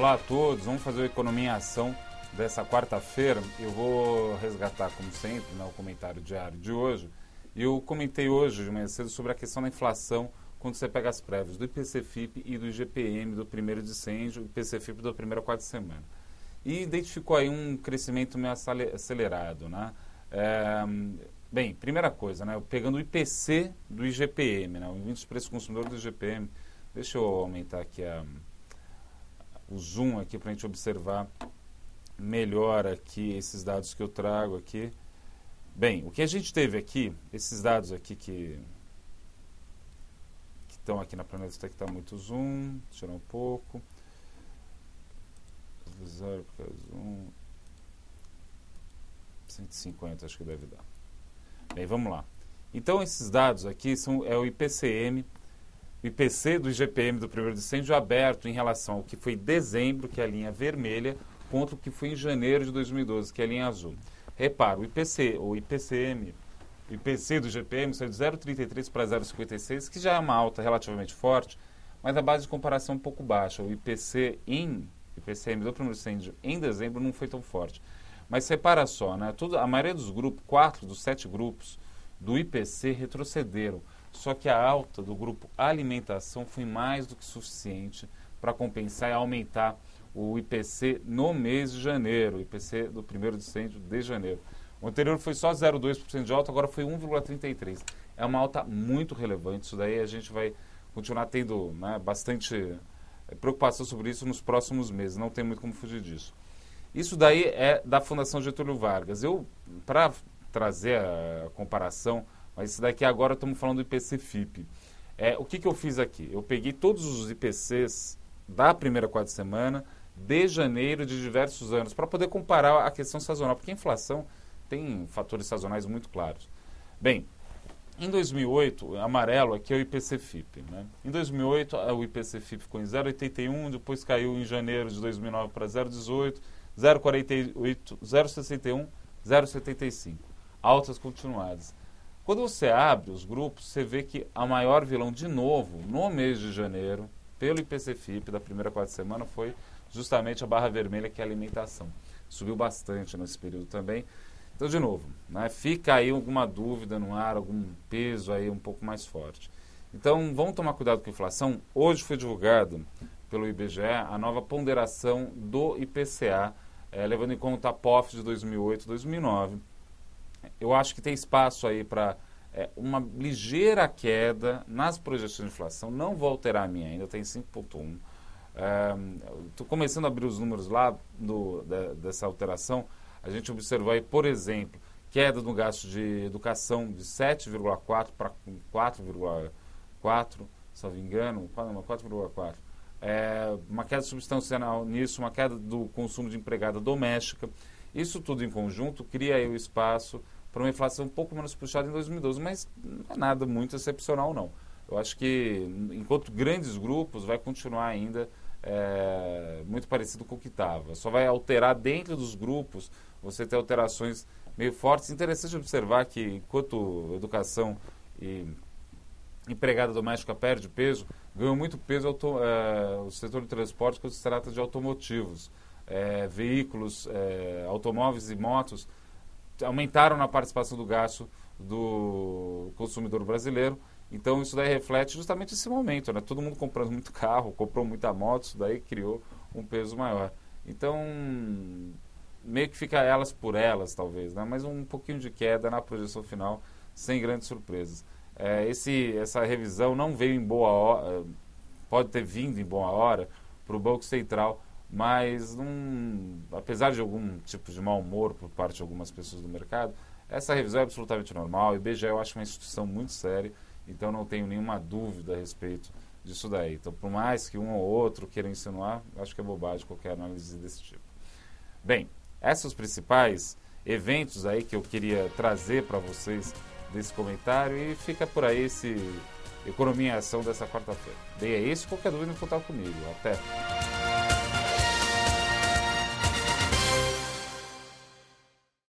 Olá a todos, vamos fazer o Economia em Ação dessa quarta-feira. Eu vou resgatar, como sempre, o comentário diário de hoje. Eu comentei hoje de manhã cedo sobre a questão da inflação quando você pega as prévias do IPC-FIP e do IGPM do primeiro dicêndio, IPC-FIP da primeira quarta semana. E identificou aí um crescimento meio acelerado, né? Bem, primeira coisa, né? Pegando o IPC do IGPM, né? O índice de preço consumidor do IGPM. Deixa eu aumentar aqui o zoom aqui para a gente observar melhor aqui esses dados que eu trago aqui. Bem, o que a gente teve aqui, esses dados aqui que estão aqui na planilha, que está muito zoom, tirar um pouco. Zoom. 150 acho que deve dar. Bem, vamos lá. Então esses dados aqui é o IPCM, o IPC do IGPM do primeiro dicêndio aberto em relação ao que foi em dezembro, que é a linha vermelha, contra o que foi em janeiro de 2012, que é a linha azul. Repara, o IPC do IGPM saiu de 0,33 para 0,56, que já é uma alta relativamente forte, mas a base de comparação é um pouco baixa. O IPCM do primeiro dicêndio em dezembro não foi tão forte. Mas repara só, né? A maioria dos grupos, 4 dos 7 grupos do IPC retrocederam. Só que a alta do grupo alimentação foi mais do que suficiente para compensar e aumentar o IPC no mês de janeiro, o IPC do primeiro dicêndio de janeiro. O anterior foi só 0,2% de alta, agora foi 1,33%. É uma alta muito relevante, isso daí a gente vai continuar tendo, né, bastante preocupação sobre isso nos próximos meses, não tem muito como fugir disso. Isso daí é da Fundação Getúlio Vargas. Para trazer a comparação, mas isso daqui agora estamos falando do IPC-FIP. O que eu fiz aqui? Eu peguei todos os IPCs da primeira quarta semana, de janeiro de diversos anos, para poder comparar a questão sazonal, porque a inflação tem fatores sazonais muito claros. Bem, em 2008, amarelo aqui é o IPC-FIP. Né? Em 2008, o IPC-FIP ficou em 0,81, depois caiu em janeiro de 2009 para 0,18, 0,48, 0,61, 0,75. Altas continuadas. Quando você abre os grupos, você vê que a maior vilão, de novo, no mês de janeiro, pelo IPC-FIP da primeira quarta semana, foi justamente a barra vermelha, que é a alimentação. Subiu bastante nesse período também. Então, de novo, né, fica aí alguma dúvida no ar, algum peso aí um pouco mais forte. Então, vamos tomar cuidado com a inflação. Hoje foi divulgado pelo IBGE a nova ponderação do IPCA, levando em conta a POF de 2008 e 2009. Eu acho que tem espaço aí para uma ligeira queda nas projeções de inflação. Não vou alterar a minha ainda, tem 5,1. Estou começando a abrir os números lá dessa alteração. A gente observou aí, por exemplo, queda no gasto de educação de 7,4 para 4,4, se não me engano, 4,4. Uma queda substancial nisso, uma queda do consumo de empregada doméstica. Isso tudo em conjunto cria aí o espaço para uma inflação um pouco menos puxada em 2012, mas não é nada muito excepcional, não. Eu acho que, enquanto grandes grupos, vai continuar ainda muito parecido com o que estava. Só vai alterar dentro dos grupos, você ter alterações meio fortes. Interessante observar que, enquanto educação e empregada doméstica perde peso, ganhou muito peso o setor de transporte, quando se trata de automotivos. Veículos, automóveis e motos aumentaram na participação do gasto do consumidor brasileiro. Então isso daí reflete justamente esse momento, né? Todo mundo comprando muito carro, comprou muita moto, isso daí criou um peso maior. Então, meio que fica elas por elas, talvez, né? Mas um pouquinho de queda na projeção final, sem grandes surpresas. Essa revisão não veio em boa hora, pode ter vindo em boa hora para o Banco Central, mas apesar de algum tipo de mau humor por parte de algumas pessoas do mercado, essa revisão é absolutamente normal. O IBGE eu acho uma instituição muito séria, então não tenho nenhuma dúvida a respeito disso daí. Então, por mais que um ou outro queira insinuar, acho que é bobagem qualquer análise desse tipo. Bem, esses os principais eventos aí que eu queria trazer para vocês desse comentário, e fica por aí esse Economia em Ação dessa quarta-feira. Bem, é isso, qualquer dúvida, contar comigo. Até!